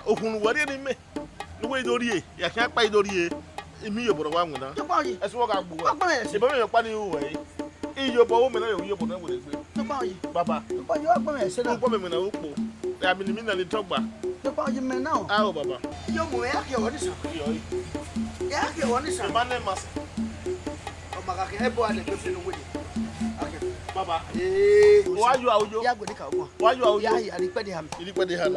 Ohun wari ni me. Nuwe idori ya kan pa idori emi yo boro wa nwuna. Ese wo ga gbo. Se ba me yo pa ni o we. Iyo bo wo me na yo yo bo na we gbe. Baba. Yo agbe me se na. Ko me na o po. Ya mi na le togba. Ah o baba. Yo mo ya ke woni sa. Ya ke woni sa. Ba ne mas. O maga ke ebo ade to se no we. Baba. Wa yo awjo. Ya gbe ka o. Wa yo awjo. Ya ri pe de ham. Ri pe de ham.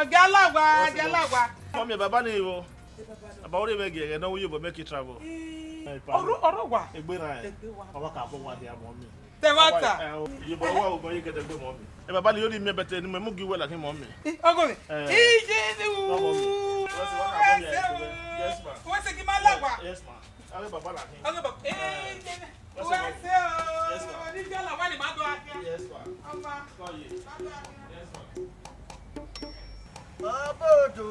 Galagwa. Mommy, baba ni wo. Baba ore be ge na wo yo bo make it travel. Orogwa. Egbera e. Baba ka bo wa dia mommy. Tewata. Yo bo wa o bo ye gede gbe mommy. E baba ni yo ni me bete ni me mu gi we la ki mommy. Ogomi. Ije u. Yes ma. Wo se ki ma lagwa. Yes ma. Ale baba la ki. Ale baba. Yes ma. Ni galagwa ni ma do akia. Yes ma. Ama. Ko ye. Yes ma. Abodo.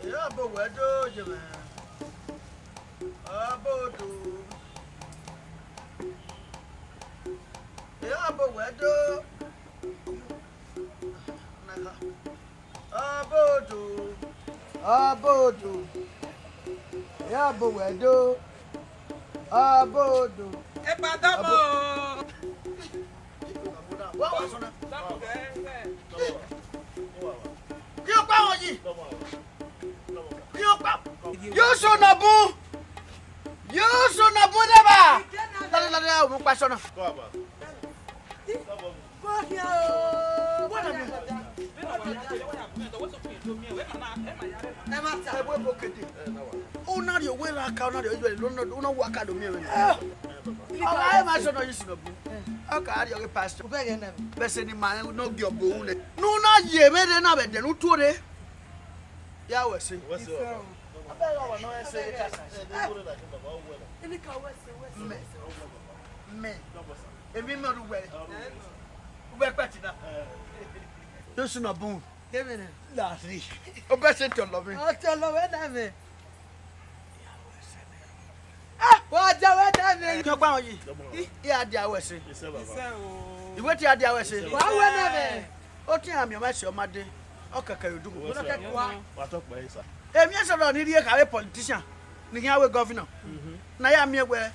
Ya bo wedo jema. Abodo. Ya bo wedo. Naga. Abodo. Abodo. Ya bo wedo. Abodo. E padamo. Wa wa sona. You so nabu. You so nabu deba. La o mo pa sona. Go aba. Una de we la ka una de you no work out me. I ma so no you so nabu. Aka ari o pastor. Bese ni ma no gi obo ule. No na ye me de na be de no to de. Ya we say. What's up? Abega wa no say kasa. Ele ka we say. Me. Emi ma ru we. We pati na. You so nabu. Kevin. La ri. O be se to love me. O to love na me. What the weather? Kí ọgbà wọn yìí, ìyá adé awọ ẹsẹ. Ìwé tí adé awọ ẹsẹ. Wà á wẹ́ nẹ́bẹ̀. Ó tí àmì ọmọ ẹsẹ ọmọdé, ọkàkà yóò dùgbò. Wà á tọ́ pẹ̀ sá. Èmi ẹ̀ sọ̀rọ̀ ní ilé kàwé politician, ní kí n àwé gọ́fìnà. Náà yà mí ẹgbẹ́,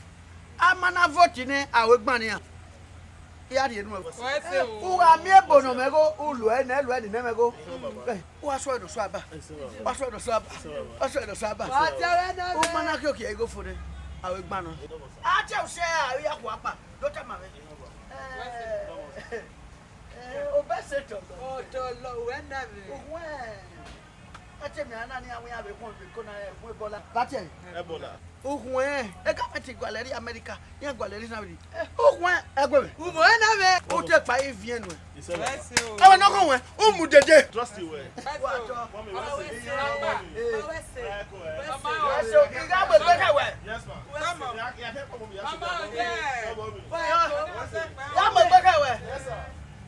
a máa ná vóòtì ní àwé gbọ́n nìyà. Ìyá adé yẹn nù ẹ̀kọ́. Wà mí ẹ̀bùn nà mẹ́kọ́, olù ẹ̀ nà ẹ̀lù ẹ̀ nà mẹ́kọ́. Wà á sọ ẹ̀dọ̀ sọ àbá. Wà á sọ ẹ̀dọ̀ sọ àbá. Wà á sọ ẹ̀dọ̀ sọ àbá. Wà á tẹ́ wẹ́ nẹ́bẹ̀. Ó máa ná kí òkè ẹ̀ gófò dé. Awe gbanu. Ache ose awe ya kwa pa. Do ta ma me. O be se to. O to lo we na me. O we. Ache mi ana ni awe ya be kon be ko na e bu Ebola. Bate. Ebola. O hun e ka meti gwaleri America. Yan gwaleri na bi. O hun e gbe me. U mo na me. O te pa e vien we. Awe no kon we. O mu dede. Trust you we. Wa to. Mommy, yes ma.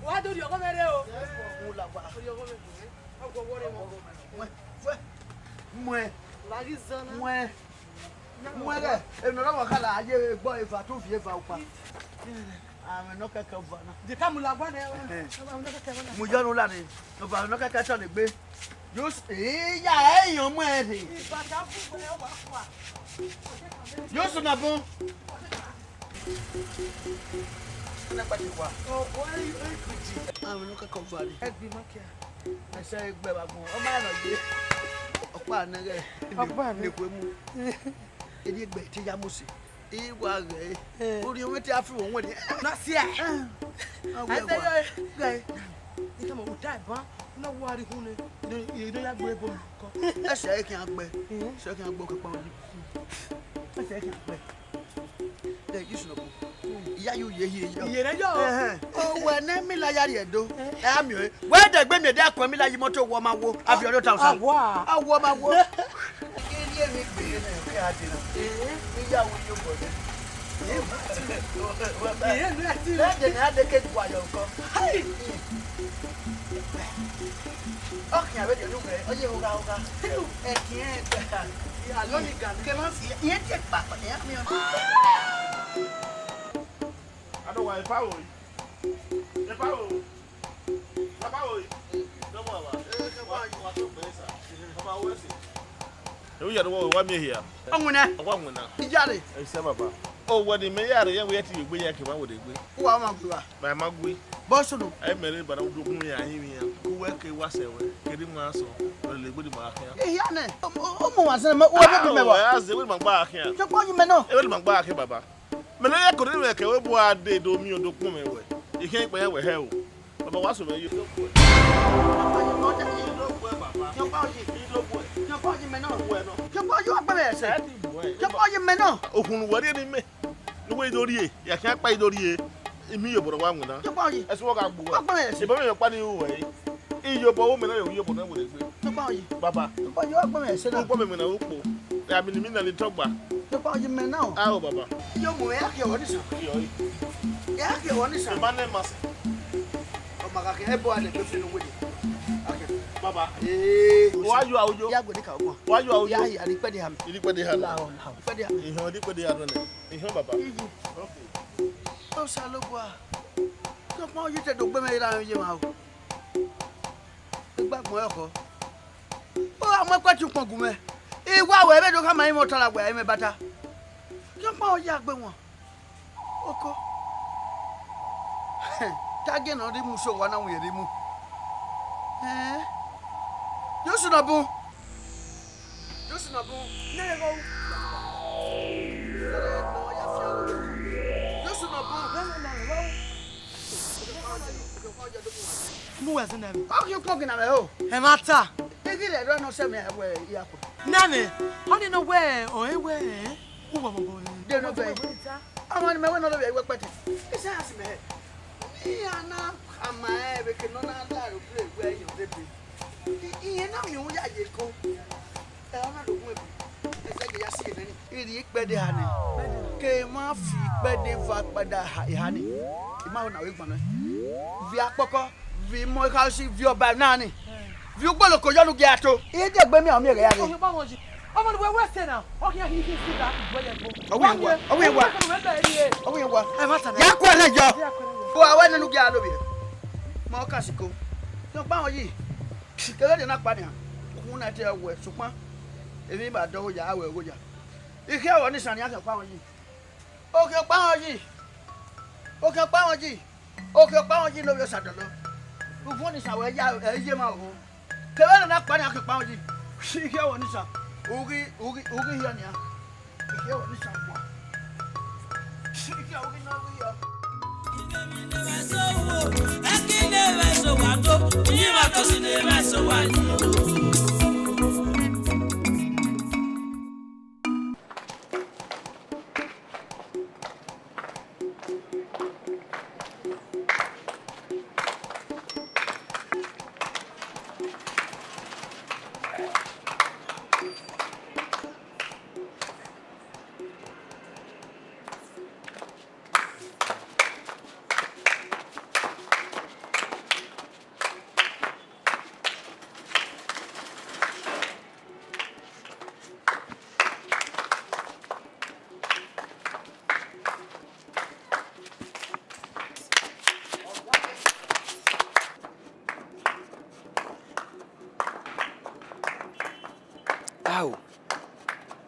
What do you go there? Yo so na bon. Na pa ti wa. Oh, boy, you could. Ah, no ka cover. Egbe makia. I say egbe ba gun. O ma na gbe. Opa na ge. Opa ni ko mu. Edi egbe ti ya mo se. E wa ge. Ori o ti afi won we. Na sia. I say yo, guy. Ni kama utai ba. Na wari hune. You don't have gbe bo. E se e kin agbe. Se kin agbo ko pa oni. E se kin agbe. De you should know. Iya you ye here. Ye na yo. Oh, when me la ya re do. E ami o. We de gbe me de akon mi la yi moto wo ma wo. Abi odo 1000. Awo. Awo ma wo. Ke ni e mi gbe na e ade na. ya wo yo bo. Lẹ́jẹ̀ ni adeke ju ayọ̀ nǹkan. Ọkàn àbẹ̀dẹ̀ ló gbẹ ọyẹ ọ̀gá ọ̀gá. Ẹ̀kìn ẹ̀ gbẹ̀ta. Àlọ́ ni gàdú kẹ́ máa fi ìyẹn díẹ̀ pàpà ní àmì ọ̀dọ́. Adọ́wà ìfá wò yìí. Ìfá wò. Bàbá wò yìí. Lọ́mọ àwà. Wà tó gbé sà. Bàbá wò ẹ̀sìn. Ewu yàrá wọ̀ wá mi hìyà. Ọ̀nwùnà. Ọ̀nwùnà. Ìjáde. Ẹ ṣe bàbá. Oh, what the mayor yẹn wọ́n yẹ ti gbé yẹn kí wọ́n wò dé gbé. Who are my brother? Bàyà má gbé. Bọ́sù nù. Ẹ mẹ́rin bàdà wọ́n dókun yẹn àyìn mi yẹn. Kó wẹ́ ké wá sẹ̀wẹ̀. Kéde mu asọ̀. Lọ lè gbé di màá kí yẹn. Ìyá nẹ̀. Ó mú wá sẹ́ni mọ́. Wọ́n bẹ́ẹ̀ bí mẹ́wàá. Ẹ ṣe wọ́n gbá àkí yẹn. Ṣé pọ́njú mẹ́ náà? Ẹ wọ́n gbá àkí bàbá. Mẹ́lẹ́ yẹ kò ní mẹ́ kẹ́ wọ́n bu adé domi odokun mẹ́ wẹ̀. Ìkẹ́ ìpẹ́ yẹn wẹ̀ hẹ́ o. Bàbá wá sọ mẹ́ yé. Òkun wọlé ni mẹ́. Nuwe idori e, ya kan pa idori e. Imi yo boro wa nwuna. Esu wo ga gbo wa. Se ba me yo pa ni wo e. Iyo bo wo me na yo yo bo na wo le gbe. Baba. Yo agbo me se na. Wo me na wo po. Ya mi ni mi na le togba. Yo pa yi me na o. Ah o baba. Yo mo ya ke woni sa. Yo yi. Ya ke woni sa. Ma ne ma se. O ma ka ke e bo ale pe fi nu we. Baba. Wa yo awjo. Ya go ni ka o. Wa yo awjo. Ya yi ari pe de ham. Iri pe de ha. La o. Pe de ham. Ihon di pe de ha no ne. Ihon baba. Okay. O sa lo bo a. Yo pa yi te do gbe me ra yi ma o. Igba mo e ko. O amo pa ti pon gun me. Iwa we be do ka ma yin mo tara gbe ai me bata. Yo pa o ya gbe won. Oko. Tage no ri mu so wa na won ri mu. Yo su na bu. Na go. Mu wa zina mi. How you talking about ho? E mata. Igi le do no se me we ya ko. Nani, honey no where or anywhere. Who wa mo. De no be. Awon me we no be we pete. Ise as me. Ni ana ama e be ke no na la ro play we you dey be. Iye na mi o ya ye ko. E ona do gun e. Ese ke ya si e ni. Iri pede ha ni. Ke ma fi pede va pada ha ni. Ima na we gbon na. Vi apoko, vi mo ka si vi oba na ni. Vi ogbolo ko yolu ge ato. Iye je gbe mi o mi re ya ni. Oh, ba won ji. Omo ni we say now. Okay, he see that. Owo wa. E mata na. Ya ko na jo. Bo awe nanu ge alo bi. Mo ka siko. So pa won yi. Kele de na pa ni. Kun na te we supan. Emi ba do ya awe goja. Ike awo ni san ya kan pa won yi. Oke pa won yi. Oke pa won yi lo yo sadolo. Ufun ni sawe ya eje ma o. Kele na pa ni kan pa won yi. Ike awo ni san. Ugi hiya ni a. Ike awo ni san kwa. Ike awo ni na ugi hiya.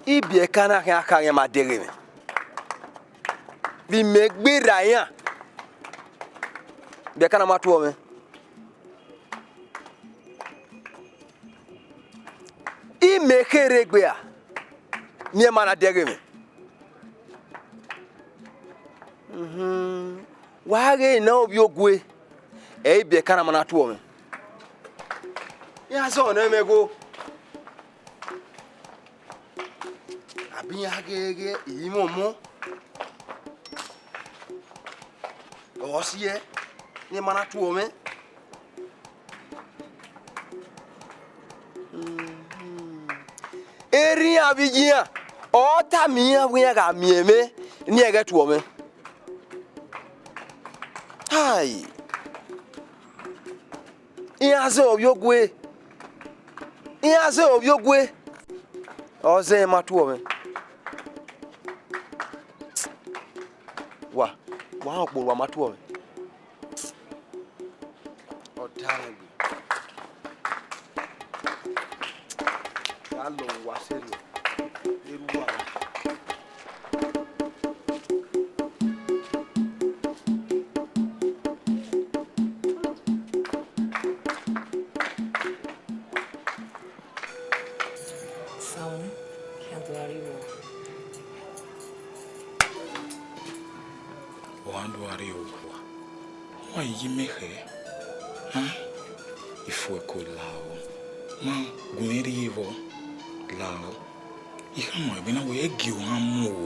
Ibie kana aka ya ma dere me bi me gbera yan bi kana ma to me I me kere gbe a ni ma na dere me wa ge na obi ogwe e ibie kana ma na to me ya so na me go Biya gege imomo osie ni mana tuo me eri abijia O ta mia we ga mieme ni e get wo me. Hai. Iaze obiogwe. Iaze obiogwe. Oze matuo me. Wa okpo wa matuo me. O tale. Allo wa serio. Eruwa. Lao, hija, no, ven a ver,